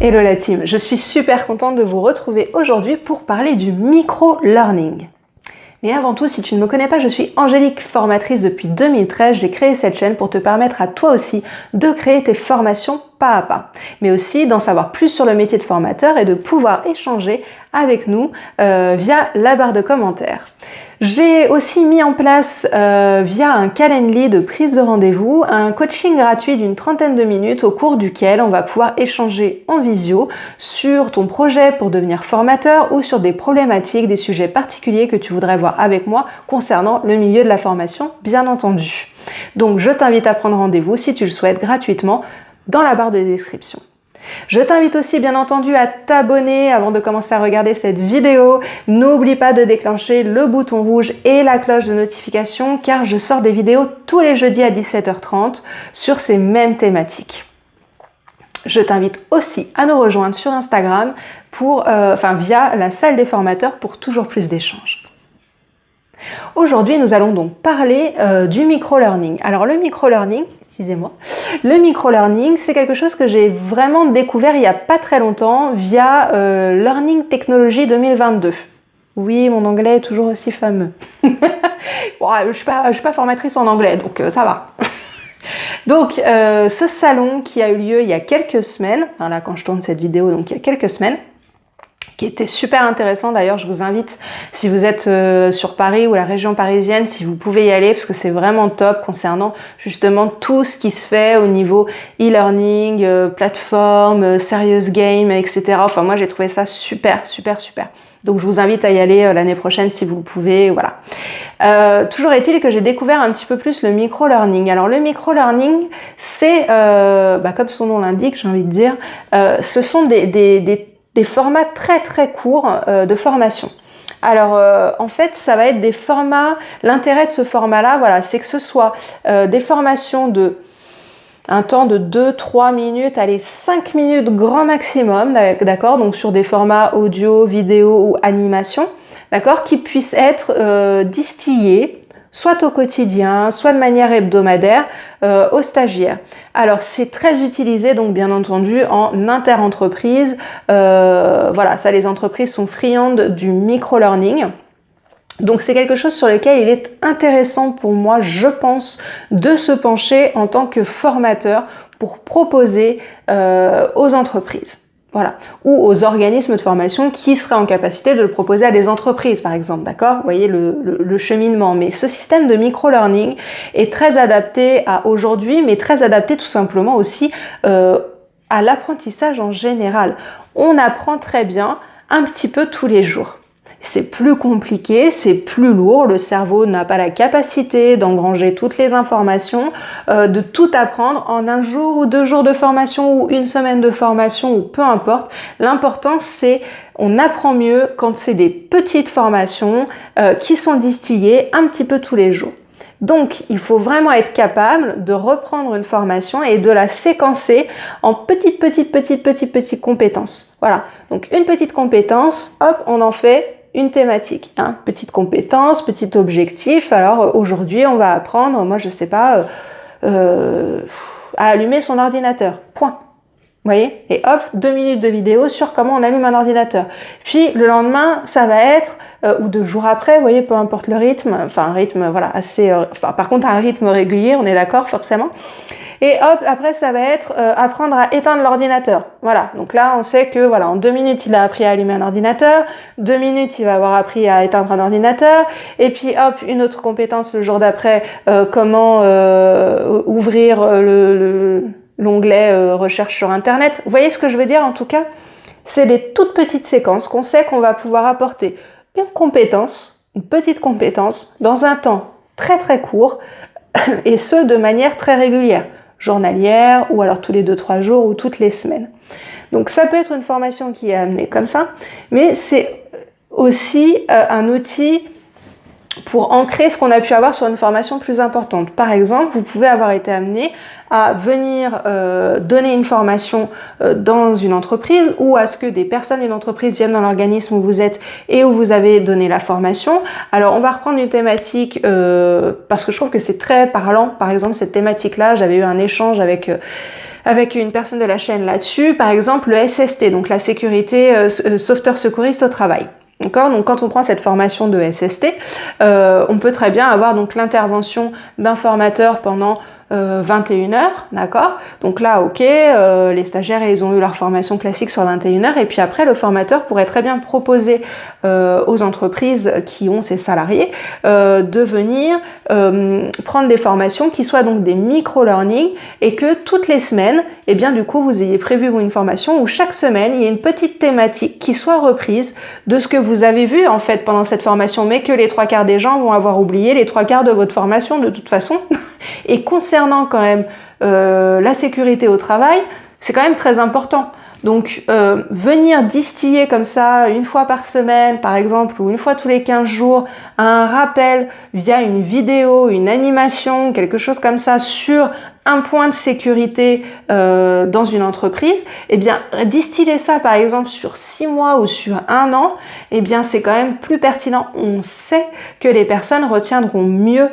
Hello la team, je suis super contente de vous retrouver aujourd'hui pour parler du micro-learning. Mais avant tout, si tu ne me connais pas, je suis Angélique, formatrice depuis 2013. J'ai créé cette chaîne pour te permettre à toi aussi de créer tes formations pas à pas, mais aussi d'en savoir plus sur le métier de formateur et de pouvoir échanger avec nous via la barre de commentaires. J'ai aussi mis en place via un Calendly de prise de rendez-vous un coaching gratuit d'une 30aine de minutes au cours duquel on va pouvoir échanger en visio sur ton projet pour devenir formateur ou sur des problématiques, des sujets particuliers que tu voudrais voir avec moi concernant le milieu de la formation, bien entendu. Donc je t'invite à prendre rendez-vous si tu le souhaites gratuitement dans la barre de description. Je t'invite aussi bien entendu à t'abonner avant de commencer à regarder cette vidéo. N'oublie pas de déclencher le bouton rouge et la cloche de notification car je sors des vidéos tous les jeudis à 17h30 sur ces mêmes thématiques. Je t'invite aussi à nous rejoindre sur Instagram via la salle des formateurs pour toujours plus d'échanges. Aujourd'hui, nous allons donc parler du micro-learning. Alors le micro-learning, le micro-learning, c'est quelque chose que j'ai vraiment découvert il n'y a pas très longtemps via Learning Technology 2022. Oui, mon anglais est toujours aussi fameux. Bon, je suis pas formatrice en anglais, donc ça va. Donc, ce salon qui a eu lieu il y a quelques semaines, enfin là quand je tourne cette vidéo, donc il y a quelques semaines, qui était super intéressant. D'ailleurs, je vous invite, si vous êtes sur Paris ou la région parisienne, si vous pouvez y aller, parce que c'est vraiment top concernant justement tout ce qui se fait au niveau e-learning, plateforme, serious game, etc. Enfin, moi, j'ai trouvé ça super. Donc, je vous invite à y aller l'année prochaine si vous le pouvez, voilà. Toujours est-il que j'ai découvert un petit peu plus le micro-learning. Alors, le micro-learning, c'est, comme son nom l'indique, j'ai envie de dire, ce sont des formats très courts de formation. Alors en fait, ça va être des formats, l'intérêt de ce format-là, voilà, c'est que ce soit des formations de un temps de 2-3 minutes, allez 5 minutes grand maximum, d'accord, donc sur des formats audio, vidéo ou animation, d'accord, qui puissent être distillés soit au quotidien, soit de manière hebdomadaire aux stagiaires. Alors c'est très utilisé donc bien entendu en inter-entreprise. Voilà, ça les entreprises sont friandes du micro-learning. Donc c'est quelque chose sur lequel il est intéressant pour moi, je pense, de se pencher en tant que formateur pour proposer aux entreprises. Voilà, ou aux organismes de formation qui seraient en capacité de le proposer à des entreprises, par exemple, d'accord ? Vous voyez le cheminement. Mais ce système de micro-learning est très adapté à aujourd'hui, mais très adapté tout simplement aussi à l'apprentissage en général. On apprend très bien un petit peu tous les jours. C'est plus compliqué, c'est plus lourd, le cerveau n'a pas la capacité d'engranger toutes les informations, de tout apprendre en un jour ou 2 jours de formation ou une semaine de formation ou peu importe. L'important c'est on apprend mieux quand c'est des petites formations qui sont distillées un petit peu tous les jours. Donc, il faut vraiment être capable de reprendre une formation et de la séquencer en petites compétences. Voilà. Donc, une petite compétence, hop, on en fait une thématique, hein. Petite compétence, petit objectif. Alors aujourd'hui, on va apprendre, moi je sais pas, à allumer son ordinateur. Point. Vous voyez ? Et hop, 2 minutes de vidéo sur comment on allume un ordinateur. Puis le lendemain, ça va être, ou 2 jours après, vous voyez, peu importe le rythme, enfin un rythme, voilà, assez, par contre un rythme régulier, on est d'accord forcément. Et hop, après ça va être apprendre à éteindre l'ordinateur. Voilà, donc là on sait que voilà, en 2 minutes il a appris à allumer un ordinateur, 2 minutes il va avoir appris à éteindre un ordinateur, et puis hop, une autre compétence le jour d'après, comment ouvrir l'onglet recherche sur internet. Vous voyez ce que je veux dire en tout cas ? C'est des toutes petites séquences qu'on sait qu'on va pouvoir apporter une petite compétence dans un temps très court et ce de manière très régulière, journalière ou alors tous les 2-3 jours ou toutes les semaines. Donc ça peut être une formation qui est amenée comme ça, mais c'est aussi un outil pour ancrer ce qu'on a pu avoir sur une formation plus importante. Par exemple, vous pouvez avoir été amené à venir donner une formation dans une entreprise ou à ce que des personnes d'une entreprise viennent dans l'organisme où vous êtes et où vous avez donné la formation. Alors, on va reprendre une thématique parce que je trouve que c'est très parlant. Par exemple, cette thématique-là, j'avais eu un échange avec avec une personne de la chaîne là-dessus, par exemple le SST, donc la sécurité sauveteur secouriste au travail. D'accord ? Donc quand on prend cette formation de SST, on peut très bien avoir donc l'intervention d'un formateur pendant 21 heures, d'accord? Donc là, ok, les stagiaires, ils ont eu leur formation classique sur 21 heures, et puis après, le formateur pourrait très bien proposer aux entreprises qui ont ces salariés de venir prendre des formations qui soient donc des micro-learning, et que toutes les semaines, eh bien du coup, vous ayez prévu une formation où chaque semaine, il y a une petite thématique qui soit reprise de ce que vous avez vu en fait pendant cette formation, mais que les 3/4 des gens vont avoir oublié les 3/4 de votre formation de toute façon. Et concernant quand même la sécurité au travail, c'est quand même très important. Donc venir distiller comme ça une fois par semaine par exemple, ou une fois tous les 15 jours, un rappel via une vidéo, une animation, quelque chose comme ça sur un point de sécurité dans une entreprise, eh bien distiller ça par exemple sur 6 mois ou sur 1 an, eh bien c'est quand même plus pertinent. On sait que les personnes retiendront mieux,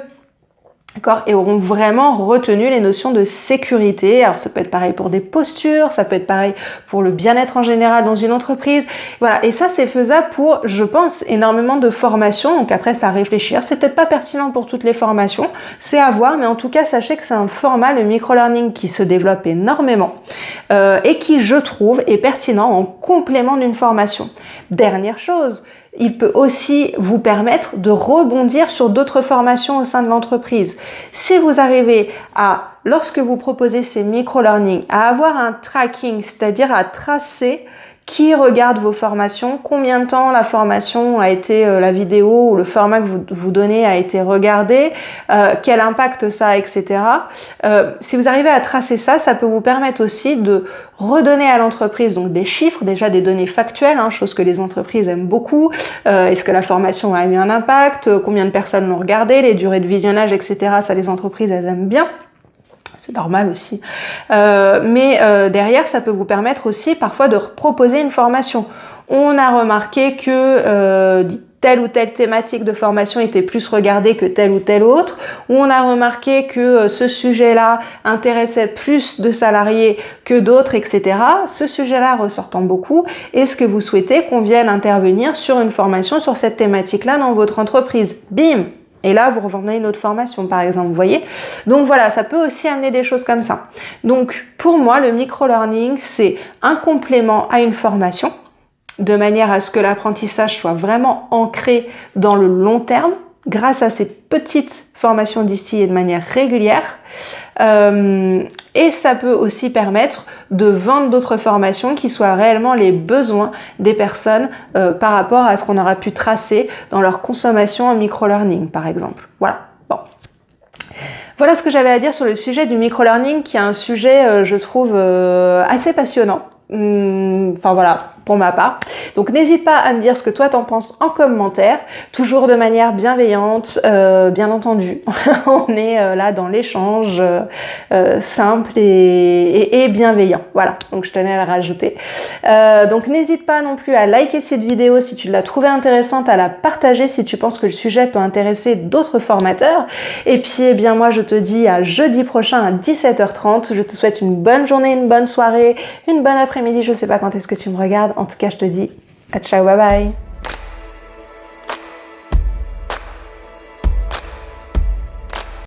d'accord, et auront vraiment retenu les notions de sécurité. Alors ça peut être pareil pour des postures, ça peut être pareil pour le bien-être en général dans une entreprise. Voilà, et ça c'est faisable pour, je pense, énormément de formations. Donc après, c'est à réfléchir. C'est peut-être pas pertinent pour toutes les formations, c'est à voir, mais en tout cas, sachez que c'est un format, le micro-learning, qui se développe énormément et qui, je trouve, est pertinent en complément d'une formation. Dernière chose, il peut aussi vous permettre de rebondir sur d'autres formations au sein de l'entreprise. Si vous arrivez à, lorsque vous proposez ces micro-learning, à avoir un tracking, c'est-à-dire à tracer qui regarde vos formations, combien de temps la formation a été, la vidéo ou le format que vous donnez a été regardé, quel impact ça a, etc. Si vous arrivez à tracer ça, ça peut vous permettre aussi de redonner à l'entreprise donc des chiffres, déjà des données factuelles, chose que les entreprises aiment beaucoup. Est-ce que la formation a eu un impact? Combien de personnes l'ont regardé? Les durées de visionnage, etc. Ça, les entreprises, elles aiment bien. C'est normal aussi. Mais derrière, ça peut vous permettre aussi parfois de proposer une formation. On a remarqué que telle ou telle thématique de formation était plus regardée que telle ou telle autre, ou on a remarqué que ce sujet-là intéressait plus de salariés que d'autres, etc. Ce sujet-là ressortant beaucoup, est-ce que vous souhaitez qu'on vienne intervenir sur une formation sur cette thématique-là dans votre entreprise? Bim! Et là, vous revendez une autre formation, par exemple, vous voyez? Donc voilà, ça peut aussi amener des choses comme ça. Donc, pour moi, le micro-learning, c'est un complément à une formation, de manière à ce que l'apprentissage soit vraiment ancré dans le long terme, grâce à ces petites formations distillées de manière régulière. Et ça peut aussi permettre de vendre d'autres formations qui soient réellement les besoins des personnes par rapport à ce qu'on aura pu tracer dans leur consommation en micro-learning, par exemple. Voilà. Bon. Voilà ce que j'avais à dire sur le sujet du micro-learning, qui est un sujet, je trouve, assez passionnant. Enfin voilà, pour ma part. Donc n'hésite pas à me dire ce que toi t'en penses en commentaire, toujours de manière bienveillante, bien entendu. On est là dans l'échange simple et bienveillant. Voilà, donc je tenais à la rajouter. Donc n'hésite pas non plus à liker cette vidéo si tu l'as trouvée intéressante, à la partager si tu penses que le sujet peut intéresser d'autres formateurs. Et puis eh bien moi je te dis à jeudi prochain à 17h30. Je te souhaite une bonne journée, une bonne soirée, une bonne après-midi. Je sais pas quand est-ce que tu me regardes. En tout cas, je te dis à ciao, bye bye.